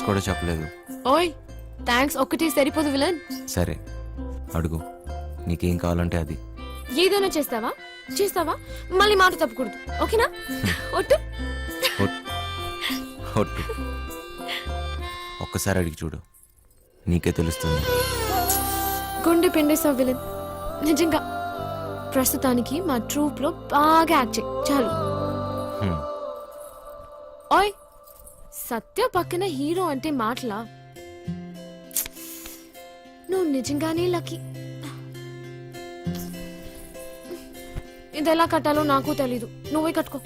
కూడా చెప్పలేదు. ఓయ్ థ్యాంక్స్ ఒక్కటే సరిపోదు విలన్. సరే అడుగు, నీకేం కావాలంటే అది. ఏదైనా చేస్తావా మళ్ళీ మాట తప్పకూడదు, ఓకేనా? ఒట్టు. ఒట్టు. ఒక్కసారి అడిగి చూడు, నీకే తెలుస్తుంది. గుండె పిండేసావు విలన్, నిజంగా. ప్రస్తుతానికి మా ట్రూప్ లో బాగా యాక్ట్ చేయి చాలు. ఓయ్ సత్య పక్కన హీరో అంటే మాటలా? నువ్వు నిజంగానే లక్కీ. ఇది ఎలా కట్టాలో నాకు తెలీదు, నువ్వే కట్టుకో.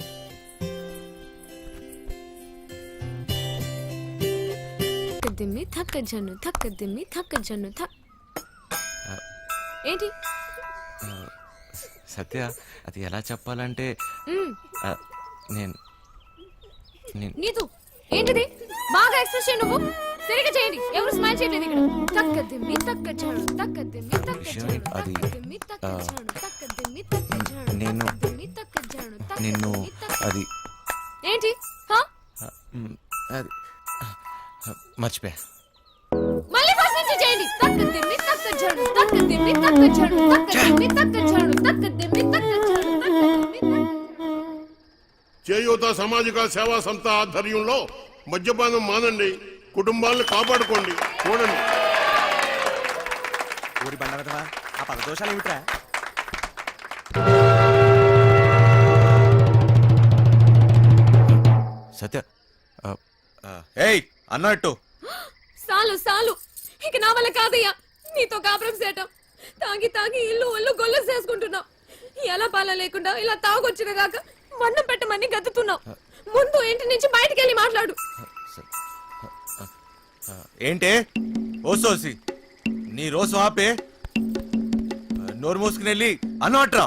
దిమ్మి థక్క జన్ను థక్క దిమ్మి థక్క జన్ను ఏంటి సత్య, అది ఎలా చెప్పాలంటే నీతు ఏంటిది? బాగా ఎక్స్ప్రెస్ చేయి, నువ్వు సరిగా చేయండి. ఎవరు స్మైల్ చేయలేదు ఇక్కడ. తక్క దిమ్మి తక్క జాను తక్క దిమ్మి తక్క జాను తక్క దిమ్మి తక్క జాను తక్క దిమ్మి తక్క జాను నేను దిమ్మి తక్క జాను నిన్ను అది ఏంటి అది మర్చిపోయా. మళ్ళీ ఫస్ట్ నుంచి చేయండి. తక్క దిమ్మి తక్క జాను తక్క దిమ్మి తక్క జాను తక్క దిమ్మి తక్క జాను తక్క దిమ్మి తక్క జాను తక్క దిమ్మి. చేయూత సామాజిక సేవా సంస్థ ఆధ్వర్యంలో మద్యపానం మానండి, కుటుంబాలను కాపాడుకోండి. చూడండి ఊరి బండవదవా, ఆ పదదోషాలు ఏమిట్రా? సత్య ఏయ్ అన్నట్టు సాలు ఇక నా వల్ల కాదయ్యా నీతో కాపురం చేయటం. తాగి ఇల్లు ఒళ్ళు గొల్లు చేసుకుంటున్నావు. ఎలా పాల లేకుండా ఇలా తాగొచ్చిన కాక వన్నం పెట్టమని గతుతున్నావు. ముందు ఇంటి నుంచి బయటికి వెళ్ళి మాట్లాడు. ఏంటే ఓసోసి నీ రోజు ఆపే, నోరు మూసుకుని వెళ్ళి అన్నట్రా,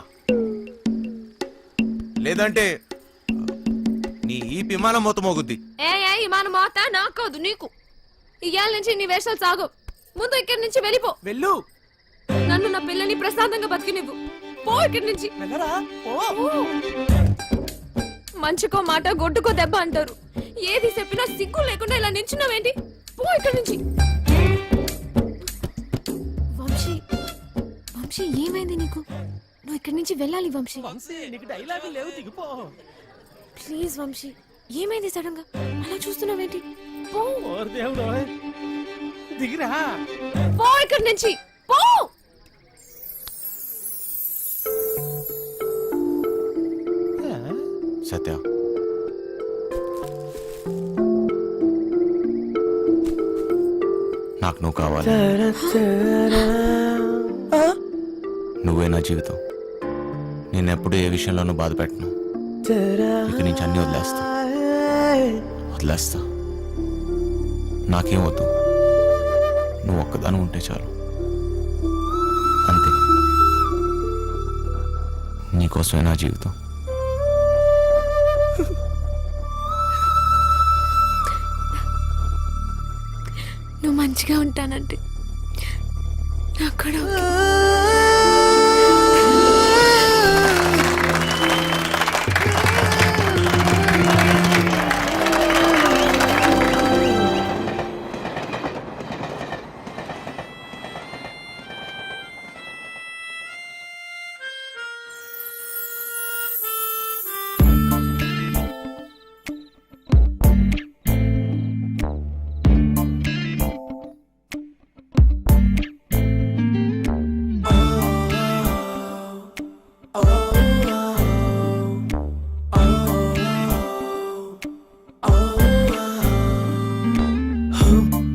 లేదంటే నీ ఈ విమానం మొత్తం మోగుద్ది. విమానం మోత నాకోదు నీకు. ఇయ్యాల నుంచి నీ వేషాలు సాగు. ముందు ఇక్కడి నుంచి వెళ్ళిపో. వెళ్ళు. నన్ను నా పిల్లని ప్రశాంతంగా బతికినివ్వు. పో ఇక్కడి నుంచి. మంచికో మాట గొడ్డుకో దెబ్బ అంటారు. ఏది చెప్పినా సిగ్గు లేకుండా ఇలా నించున్నావేంటి? పో ఇక్కడి నుంచి. వంశీ ఏమైంది నీకు? నువ్వు ఇక్కడి నుంచి వెళ్ళాలి వంశీ. ప్లీజ్ వంశీ, ఏమైంది సడన్ గా అలా చూస్తున్నావేంటి? పో. దిగిరా, పో ఇక్కడి నుంచి. పో. సత్య, నాకు నువ్వు కావాలి. నువ్వే నా జీవితం. నేనెప్పుడు ఏ విషయంలోనూ బాధ పెట్టను. ఇక నుంచి అన్ని వదిలేస్తా. నాకేం వద్దు, నువ్వు ఒక్కదాని ఉంటే చాలు, అంతే. నీకోసమే నా జీవితం. నువ్వు మంచిగా ఉంటానంటే నాకు కూడా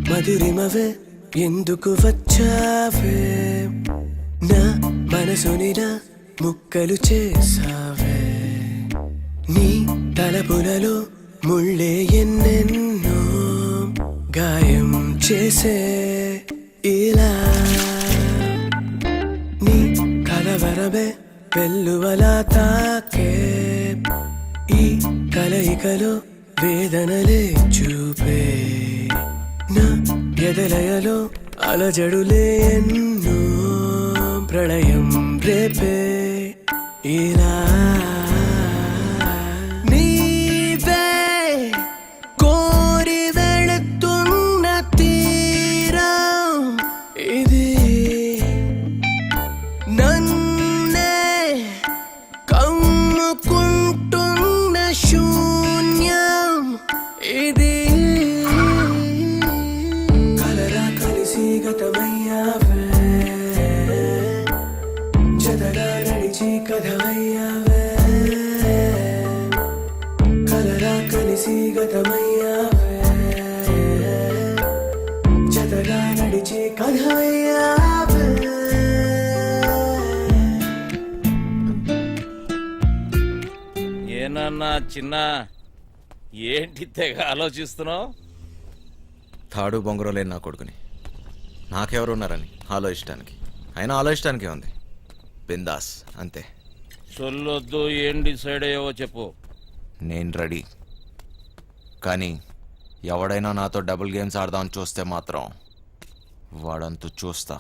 మధురిమవే ఎందుకు వచ్చావే, నా మనసుని నా ముక్కలు చేసావే. నీ తలపులలో ముళ్ళే ఎన్నెన్నో గాయం చేసే ఇలా. నీ కలవరమే వెల్లువలా తాకే, ఈ కలయికలో వేదనలే చూపే. నా ఎదలయలో అలజడులే ఎన్నో ప్రళయం రేపే ఇలా. నీవే కోరి వెళుతున్నా దూరమయ్యావే కలరా కలిసి గతమయ్యావే జతగా నడిచే కథమయ్యావే ఏనన్నా చిన్న ఏంటి తెగ ఆలోచిస్తున్నావు? తాడు బొంగరం లేని నా కొడుకుని నాకెవరు ఉన్నారని ఆలోచించడానికి, అయినా ఆలోచించడానికే ఉంది. బిందాస్ అంతే. సొల్లొద్దు, ఏం డిసైడ్ అయ్యావో చెప్పు. నేను రెడీ, కానీ ఎవడైనా నాతో డబుల్ గేమ్స్ ఆడదామని చూస్తే మాత్రం వాడంతూ చూస్తా.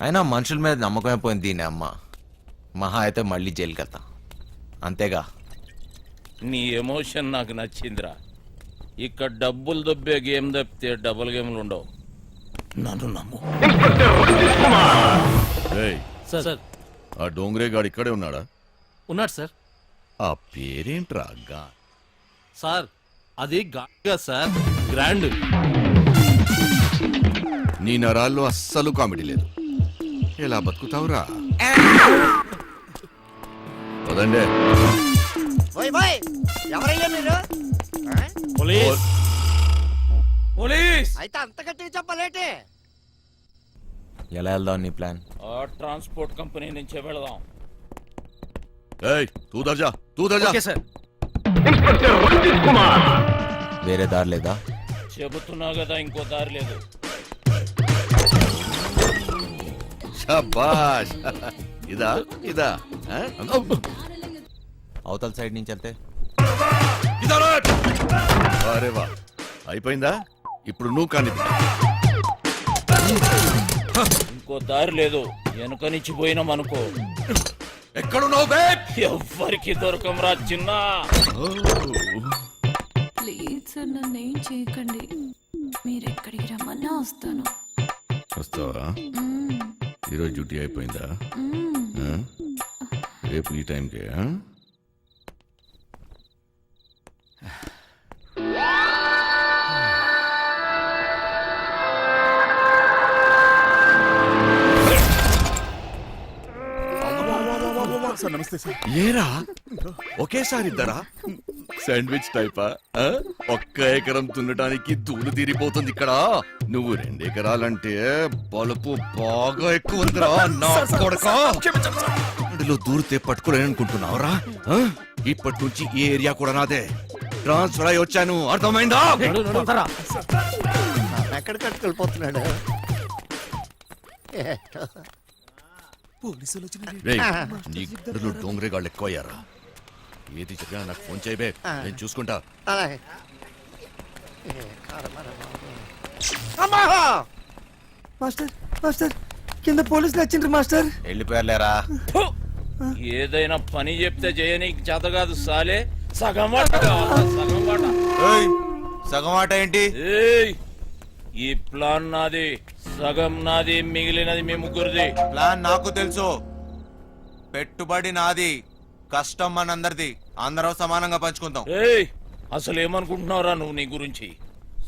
అయినా మనుషుల మీద నమ్మకమైపోయింది దీని అమ్మ. మహా అయితే మళ్ళీ జైలుకి వెళ్తా, అంతేగా. నీ ఎమోషన్ నాకు నచ్చిందిరా. ఇక్కడ డబ్బులు దొబ్బే గేమ్ తప్పితే డబుల్ గేమ్లు ఉండవు. నన్ను నమ్ము. ఏయ్, సార్ ఆ డోంగ్రే గాడు ఇక్కడే ఉన్నాడా? ఉన్నాడు సార్. ఆ పేరేంట్రా? సార్ అది గా సార్, గ్రాండ్. నీ నరాల్లో అస్సలు కామెడీ లేదు. ఎలా బతుకుతావురా? వదండే. ఎవరయ్యా మీరు? Police police. అయితే అంత గట్టిగా చెప్పలేటే? ఎలా వెళ్దాం నీ ప్లాన్? ఆ ట్రాన్స్పోర్ట్ కంపెనీ నుంచే వెళదాం. ఏయ్, తూ దర్జా, తూ దర్జా. Okay sir. వేరే దారి లేదా? చెబుతున్నా కదా, ఇంకో దారి లేదు. శభాష్. ఇదా ఇదా? ఆ? అవతల సైడ్ నుంచి వెళ్తే అరే వా, అయిపోయిందా? ఇప్పుడు నువ్వు కానీ ఇంకో దారి లేదు. వెనుక నుంచి పోయినాం అనుకో, ఎక్కడున్నావు బే? ఎవ్వరికి దొరకంరా చిన్న. ప్లీజ్ సార్, నన్ను ఏం చేయకండి. మీరు ఎక్కడికి రమ్మన్నా వస్తాను. వస్తావా? ఈరోజు డ్యూటీ అయిపోయిందా? ఆ? రేపు ఈ టైంకే? ఆ? ఏరా, ఒకేసారి ఇద్దరా? శాండ్విచ్ టైపా? ఆ? ఒక్క ఎకరం దున్నడానికి దూలు తీరిపోతుంది ఇక్కడ. నువ్వు 2 ఎకరాలంటే బలుపు బాగా ఎక్కువ ఉందిరా నా కొడకా. అందులో దూరితే పట్టుకోలేననుకుంటున్నావురా? ఆ? ఇప్పటి నుంచి ఈ ఏరియా కూడా నాదే. ట్రాన్స్ఫర్ అయి వచ్చాను, అర్థమైందా? ఎక్కడ కట్టుకెళ్ళిపోతున్నాడు? రేయ్, నీ గుడ్డలు డోంగ్రేగాళ్ళు ఎక్కువయ్యారా? ఏది చెప్పినా నాకు ఫోన్ చేయబే, నేను చూసుకుంటా. అలాగే. అమ్మా! మాస్టర్ మాస్టర్ కింద పోలీసులు వచ్చిండ్రు మాస్టర్. వెళ్ళిపోయారులేరా. ఏదైనా పని చెప్తే చేయనీకి చేత కాదు సాలే. సగం వాట కావాలా? సగం వాట. ఏయ్, సగం ఆట ఏంటి? ఏయ్, ఈ ప్లాన్ నాది, సగం నాది, మిగిలినది మీ ముగ్గురిది. ప్లాన్ నాకు తెలుసు. పెట్టుబడి నాది, కష్టం మనందరిది. అందరం సమానంగా పంచుకుందాం. ఏయ్, అసలు ఏమనుకుంటున్నావురా నువ్వు నీ గురించి?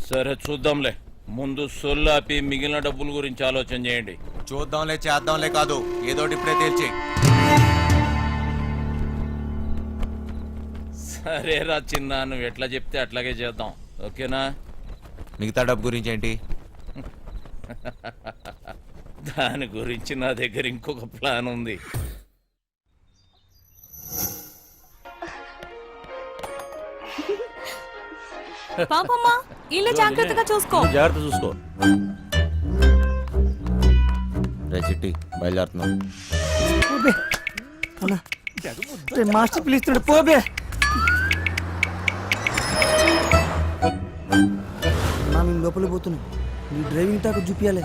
సరే చూద్దాంలే. ముందు సొల్లాపి మిగిలిన డబ్బుల గురించి ఆలోచన చేయండి. చూద్దాంలే, చేద్దాంలే కాదు, ఏదోటి ఇప్పుడే తేల్చి. సరేరా చిన్న, నువ్వు ఎట్లా చెప్తే అట్లాగే చేద్దాం. ఓకేనా? మిగతా డబ్బు గురించి ఏంటి? దాని గురించి నా దగ్గర ఇంకొక ప్లాన్ ఉంది. పాపమ్మా, ఇల్లు జాగ్రత్తగా చూసుకో. జాగ్రత్త చూసుకో. రే చిట్టి, బయలుదేరుతున్నాం. మాస్టర్ పిలుస్తున్నాడు, పోబే. మేము లోపలికి పోతున్నాం. నీ డ్రైవింగ్ టాక్ చూపించాలి.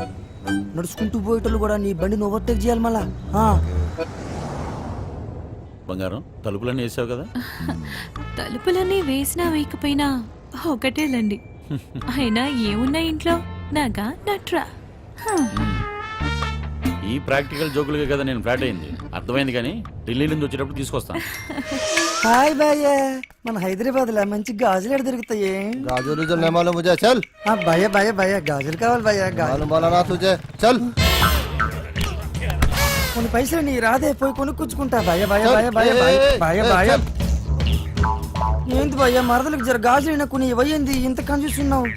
నడుచుకుంటూ పోయేటోళ్ళు కూడా నీ బండిని ఓవర్టేక్ చేయాలి మళ్ళా. బంగారం, తలుపులన్నీ వేసావు కదా? తలుపులన్నీ వేసినా వేయకపోయినా ఒకటేలండి. అయినా ఏమున్నా ఇంట్లో నాగా నట్రా. ఈ ప్రాక్టికల్ జోకులుగా కదా నేను ఫ్లాట్ అయింది. అర్థమైంది, కానీ ఢిల్లీ నుంచి వచ్చేటప్పుడు తీసుకొస్తాను. హాయ్ భయ్య, మన హైదరాబాద్ లో మంచి గాజులు ఎక్కడ దొరుకుతాయి? गाजर उजर नहीं मालूम मुझे, चल। భయ్య భయ్య భయ్య గాజులు కావాలి భయ్య. मालूम वाला ना तुझे, चल। కొన్ని పైసలు నీ రాదే పోయి కొనుక్కొచ్చుకుంటా భయ భయ భయ భయ భయ భయ భయ ఏంది భయ్య మరదలకు జర గాజులైనా కొన్ని ఇవ్వయింది ఇంత కన్ఫ్యూస్తున్నావు